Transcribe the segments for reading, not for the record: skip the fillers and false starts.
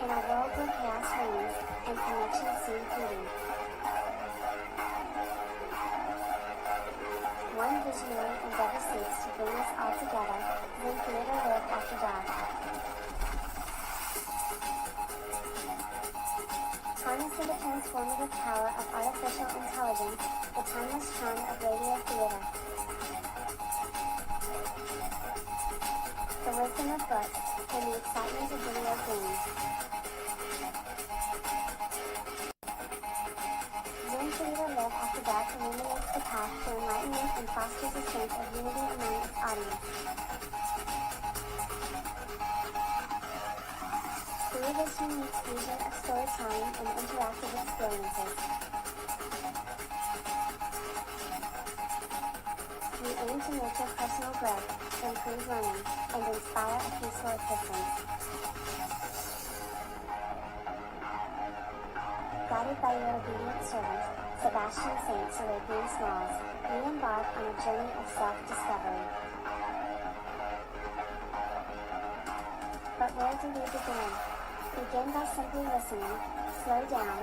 In a world where chaos reigns and connections seem fleeting, one visionary endeavor seeks to bring us all together, then create a live after dark. Harnessing the transformative power of artificial intelligence, the timeless charm of radio theater. The wisdom of books, and the excitement of video games. Zoom Theater Live After Dark illuminates the path to enlightenment and fosters a sense of unity among its audience. Through this unique fusion of storytelling and interactive experiences, we aim to nurture personal growth, improve learning, and inspire a peaceful existence. Guided by your obedient servant, Sebastian Saint Serapian Smalls, we embark on a journey of self-discovery. But where do we begin? Begin by simply listening, slow down,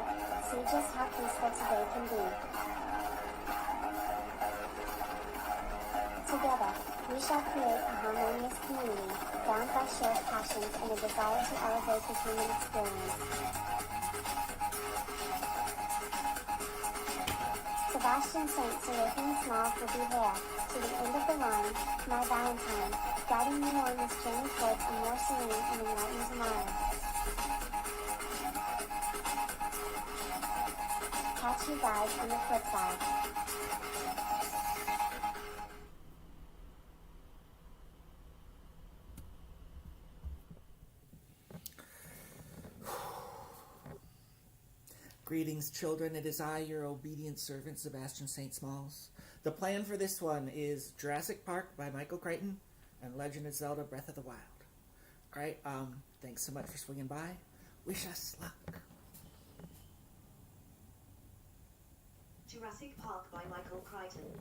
see just how peaceful today can be. Together, we shall create a harmonious community, bound by shared passions and a desire to elevate the human experience. Sebastian Saint Serapian Smalls will be there, to the end of the line, my Valentine, guiding you on this journey towards a more serene and enlightened tomorrow. Catch you guys on the flip side. Greetings, children. It is I, your obedient servant, Sebastian St. Smalls. The plan for this one is Jurassic Park by Michael Crichton and Legend of Zelda Breath of the Wild. Alright, thanks so much for swinging by. Wish us luck. Jurassic Park by Michael Crichton.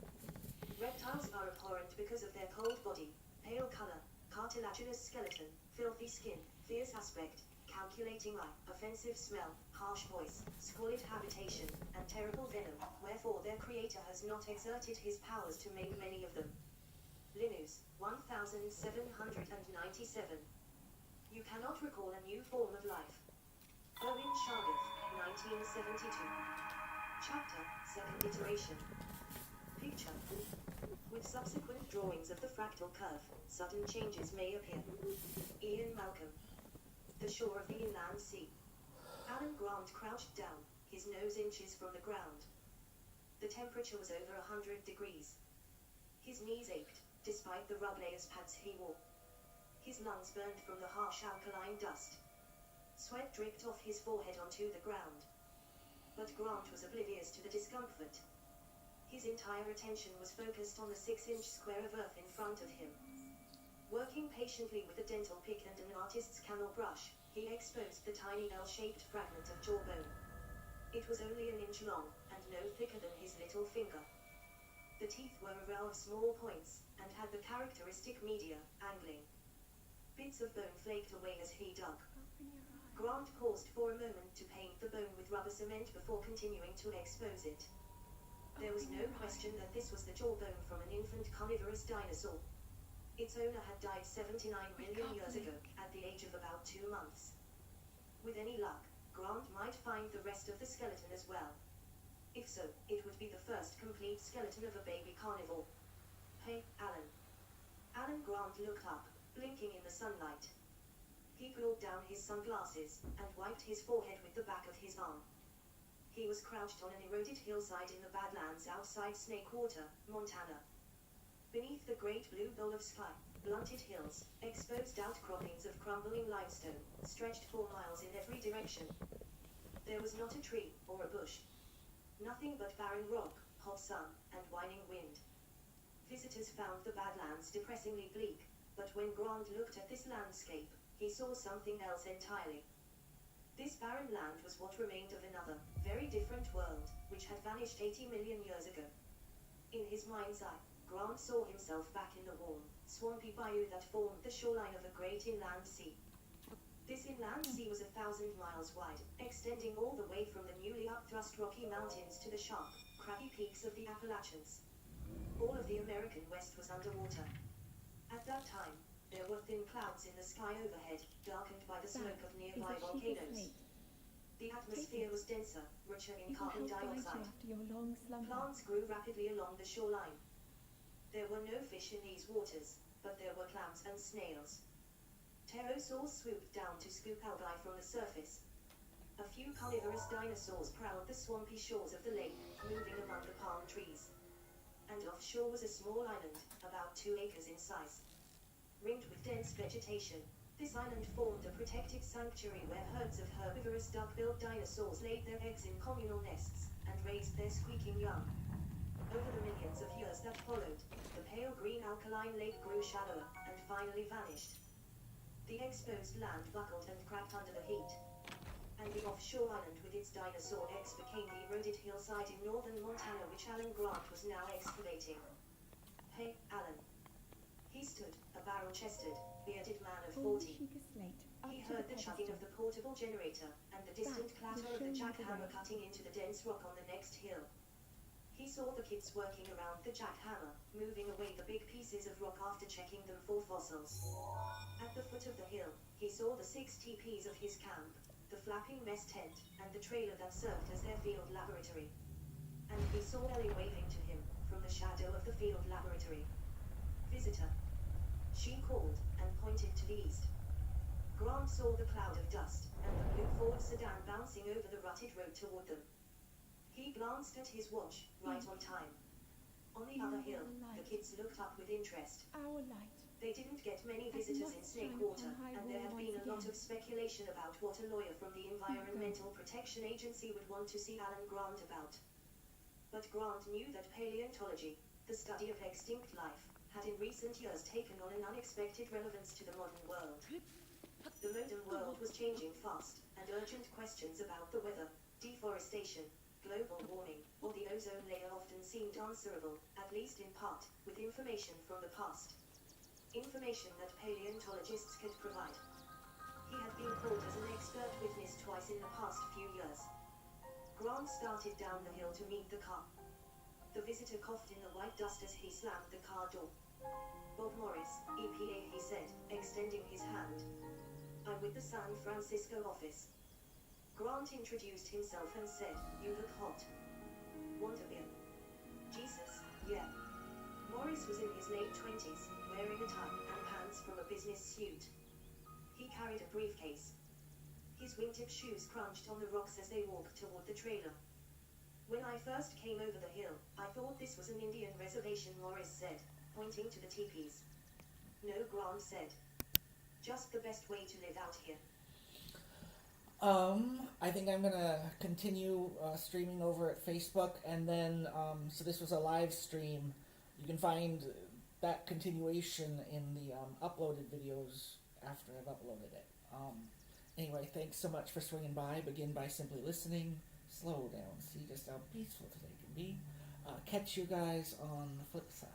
Reptiles are abhorrent because of their cold body, pale color, cartilaginous skeleton, filthy skin, fierce aspect, calculating eye, offensive smell, harsh voice, squalid habitation, and terrible venom, wherefore their creator has not exerted his powers to make many of them. Linus, 1797. You cannot recall a new form of life. Owen Shargath, 1972. Chapter, second iteration. Picture. With subsequent drawings of the fractal curve, sudden changes may appear. Ian Malcolm. The shore of the inland sea. Alan Grant crouched down, his nose inches from the ground. The temperature was over 100 degrees. His knees ached, despite the rubberless pads he wore. His lungs burned from the harsh alkaline dust. Sweat dripped off his forehead onto the ground. But Grant was oblivious to the discomfort. His entire attention was focused on the 6-inch square of earth in front of him. Working patiently with a dental pick and an artist's camel brush, he exposed the tiny L-shaped fragment of jawbone. It was only an inch long, and no thicker than his little finger. The teeth were a row of small points, and had the characteristic media, angling. Bits of bone flaked away as he dug. Grant paused for a moment to paint the bone with rubber cement before continuing to expose it. There was no question that this was the jawbone from an infant carnivorous dinosaur. Its owner had died 79 million years ago, at the age of about 2 months. With any luck, Grant might find the rest of the skeleton as well. If so, it would be the first complete skeleton of a baby carnivore. Hey, Alan. Alan Grant looked up, blinking in the sunlight. He pulled down his sunglasses, and wiped his forehead with the back of his arm. He was crouched on an eroded hillside in the Badlands outside Snakewater, Montana. Beneath the great blue bowl of sky, blunted hills, exposed outcroppings of crumbling limestone, stretched for miles in every direction. There was not a tree, or a bush. Nothing but barren rock, hot sun, and whining wind. Visitors found the Badlands depressingly bleak, but when Grant looked at this landscape, he saw something else entirely. This barren land was what remained of another, very different world, which had vanished 80 million years ago. In his mind's eye, Grant saw himself back in the warm, swampy bayou that formed the shoreline of a great inland sea. This inland sea was 1,000 miles wide, extending all the way from the newly upthrust Rocky Mountains to the sharp, craggy peaks of the Appalachians. All of the American West was underwater. At that time, there were thin clouds in the sky overhead, darkened by the smoke of nearby volcanoes. The atmosphere was denser, richer in carbon dioxide. Plants grew rapidly along the shoreline. There were no fish in these waters, but there were clams and snails. Pterosaurs swooped down to scoop algae from the surface. A few carnivorous dinosaurs prowled the swampy shores of the lake, moving among the palm trees. And offshore was a small island, about 2 acres in size. Ringed with dense vegetation, this island formed a protected sanctuary where herds of herbivorous duck-billed dinosaurs laid their eggs in communal nests, and raised their squeaking young. Over the millions of years that followed, the pale green alkaline lake grew shallower, and finally vanished. The exposed land buckled and cracked under the heat. And the offshore island with its dinosaur eggs became the eroded hillside in northern Montana which Alan Grant was now excavating. Hey, Alan. He stood, a barrel-chested, bearded man of 40. He heard the chugging of the portable generator, and the distant clatter of the jackhammer cutting into the dense rock on the next hill. He saw the kids working around the jackhammer, moving away the big pieces of rock after checking them for fossils. At the foot of the hill, he saw the 6 teepees of his camp, the flapping mess tent, and the trailer that served as their field laboratory. And he saw Ellie waving to him, from the shadow of the field laboratory. Visitor. She called, and pointed to the east. Grant saw the cloud of dust, and the blue Ford sedan bouncing over the rutted road toward them. He glanced at his watch, right on time. On the other hill, the kids looked up with interest. Our light. They didn't get many visitors in Snake Water, and there had been a lot of speculation about what a lawyer from the Environmental Protection Agency would want to see Alan Grant about. But Grant knew that paleontology, the study of extinct life, had in recent years taken on an unexpected relevance to the modern world. The modern world was changing fast, and urgent questions about the weather, deforestation, global warming, or the ozone layer often seemed answerable, at least in part, with information from the past. Information that paleontologists could provide. He had been called as an expert witness twice in the past few years. Grant started down the hill to meet the car. The visitor coughed in the white dust as he slammed the car door. Bob Morris, EPA, he said, extending his hand. I'm with the San Francisco office. Grant introduced himself and said, "You look hot. Want a beer?" Jesus, yeah. Morris was in his late 20s, wearing a tie and pants from a business suit. He carried a briefcase. His wingtip shoes crunched on the rocks as they walked toward the trailer. When I first came over the hill, I thought this was an Indian reservation, Morris said, pointing to the teepees. No, Grant said. Just the best way to live out here. I think I'm gonna continue streaming over at Facebook, and then, so this was a live stream. You can find that continuation in the uploaded videos after I've uploaded it. Anyway, thanks so much for swinging by. Begin by simply listening. Slow down. See just how peaceful today can be. Catch you guys on the flip side.